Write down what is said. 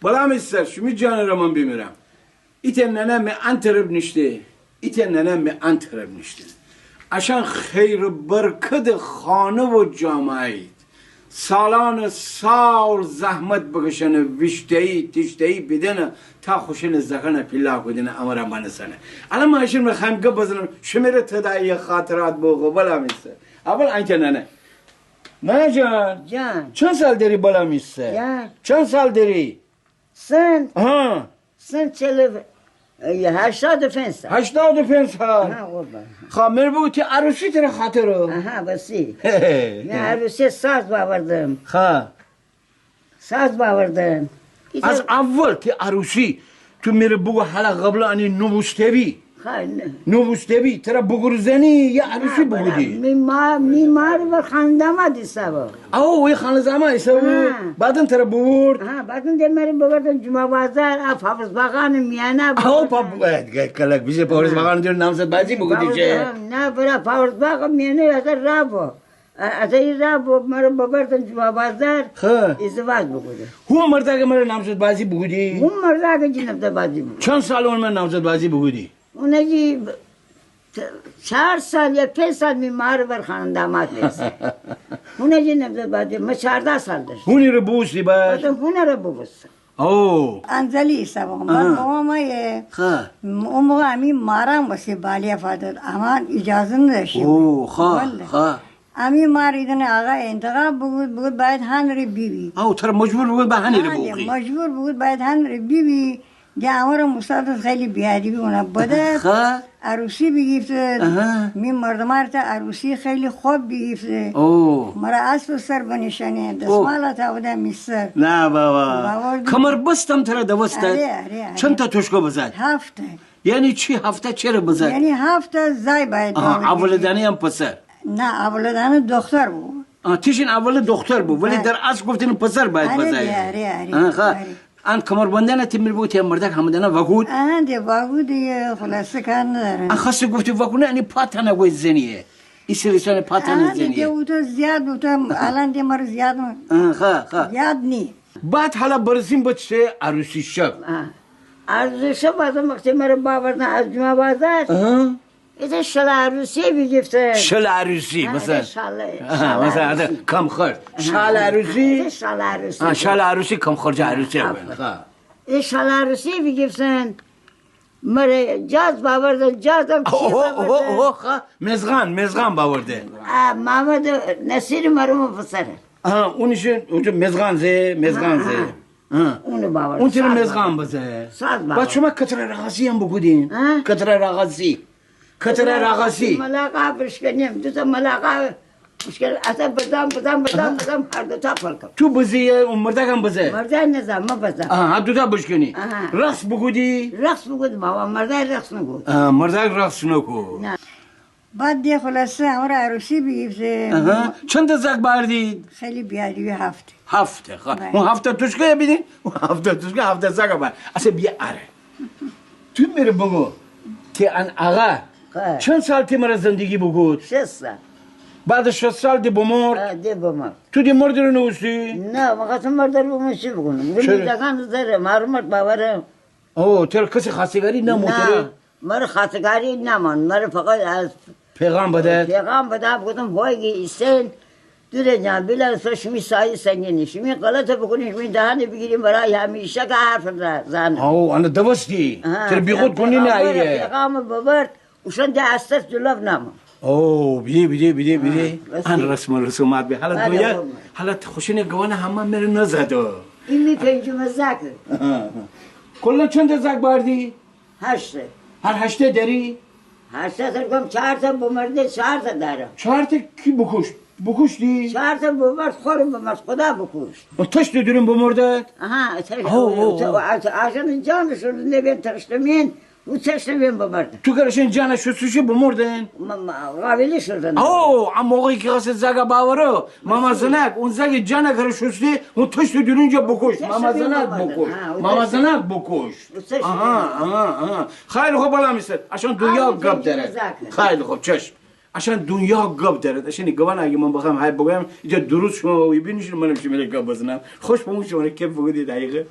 Balam ister şu canıramın bimirem. İten nenem mi antırıp nişti. İten nenem mi antırıp nişti. Aşan hayır barkadı xanı ve camiayet. Salanı sağ ol zahmet bakışını vişteyi tişteyi bidene ta hoşunu zakana pillah kudine amara bana sana. Alama aşırı xamga bazının şümere tedaiye hatırat boğu balam ister. Aval anca nene. Ne can? Can. Çan sal deri balam ister. Ya. Çan sal deri. Sen, Ha. sen çelif, 80 fensa. 80 pensa. Ha, orada. Ha merbu ti arusi tere hatırı. Aha, basi. He. Ne arısı saz bağırdım. Ha. Saz bağırdım. Az avval ti arusi tu mere bu hala qabla ani nubustevi. Ha, ne? Nubustevi tera bugurzani ya arusi bugudi. Mimar ve kandamadı sabah. Au ve khanzama isavu. Ha. Badın tera bugur. Ha, bakın demerim bağırdım Cuma Bazar, Hafız Bakanım yana. Au pap kalak bize Paris bakan diyor namzat bazi bugudi je. Ne bıra Hafız Bakanım yana ya rabo. Atayı rabo, mara bağırdım Cuma Bazar. Ha. İzdivaç bugudi. Hu marda ke mara namzat bazi bugudi. Hum marda ke cinabda bazı bugudi. Çan sal on men namzat bazi bugudi. Ona ki 4 साल या 5 साल बीमार वर खान दामाद वैसे हुने जी ने बात मैं 14 साल दर Huni rebusi bas. तो हुनर बुबस Oh. Anzali sabah babama ye Ha. o muğami maram bası baliye fadır ama icazını da şey. Oh ha ha. Ami mar idane aga entega bugud bayt hanri bibi. Au tera mecbur bugud bahane rebuki. Mecbur bugud bayt hanri bibi. Gamara musadat khali bihadi bi ona badat. Ha. Arusi bigifte. Aha. Min mardamar ta arusi khali خوب bigifte. Oh. Mara asl sar banishane dasmala ta oda misar. Na baba. Bavardı. Kamar bastam tera davasta. Are. Çanta toşko bazat. Hafta. Yani çi hafta çere bazat. Yani hafta zay bayt. Aha avladani ham pasar. Na avladanı doktor bu. Ah tişin avlı doktor bu. Veli der az goftinin pasar bayt bazat. Are. Ha. An kamar bandana timir bu temardak hamdana vakut. Ana de bagu de خلاصه kanlar. An khası gofti vakuna ani patana goy zeniye. İsrisane patana Ana de zeniye. o da ziyad o da alan de mar ziyad mı? Ha ha. Ziyad ni. Bat hala barzin batse arusi şab. arzusu bazı vakti merim bağırdım az Cuma Bazar Ha. İşte şala Rusiye bir gifte Şal arusi mesela. şala Mesela adı kamkhar. Şal arusi. şala Rusiye Ha şal arusi kamkharca arusi. Ha. şala Rusiye bir giften mere caz bağırdım cazım Ha. Mezgan bavardı. Mahmud Nasir Marum'u fısarı Ha onun için o mezgan ze. Ha. onu bağırdım Onun için mezgan baze. Saz bağır. Bak şuma katra ragasi ham bugudin. Ha? Katra ragasi. Katra ragasi. Malaka bışkanım tuta malaka bışkan asa badam harda tapalkam Tu baziye umurda kan baze. مرزای نظام ما بزن Ha haduda buşkuni. Aha. Ras bugudi. رقص بگود بابا مرزای رقص نگود Ha mırdak raksına ko. نه بعد de خلاصه amra arusi bigifte. Aha. Çanta zak bardi. خیلی بیادی bir hafta. Hafta. Evet. O hafta tuşka ya bidin. O hafta tuşka hafta zaka bar. Asa bir are. Tüm meri bugu. Ki an ağa. Evet. Çan sal timara zindagi bugud. شسته بعد 6 سال دی بمرد. دی بما تو دی مرد رو نوسی. نه مقاسم مردر بما چی بکنم گلی دکان زره معلومات باوره او تر کسی خواستگاری نه موتره. نه مرا خاطگاری نمان مرا فقط از پیغام بده. پیغام بدم گفتم وای ایستن دوره جان بلا سشمی سایه سنگینی شمی غلط بکنی شمی دهانی بگیریم برای همیشه که حرف زن او انا دوستی. تر بیخود کنی نه ایه. پیغام ببرد وشان ده استر جلوب نمان او بیده. بس. ان رسومات به حالا بله، دویا بله. حالا خوشینه گوانه همه میره نزدو. این می پنجم زکر کلا چند زک باردی؟ هشته هر هشته داری؟ هشته ترکم 4 تا بمرده 4 تا دارم 4 تا کی بکش دی؟ 4 تا بمرد خورم بمرد خدا بکش و taş dödürün bu mordet. aha Oo. aşanın canı şurada ne ben taşlamayın bu taşlamayın bumurdu Tu karışın cana şu suçu bu morden. Gavili şuradan Oo, ama o iki kası zaga bavaro. Mama zanak, un zagi cana karışıyorsun. O taş dödürünce bokuş. Mama zanak bokuş. Mama zanak bokuş. Aha. Hayır hoş balamışsın. Aşan dünya gab deret. Hayır hoş çeş. Aşan dünya gab deret. Aşan gavan agi man bakam hayır bugam. İşte duruz şu ibinişim benim şimdi gabazına. Hoş bulmuş onu kep bugün diye.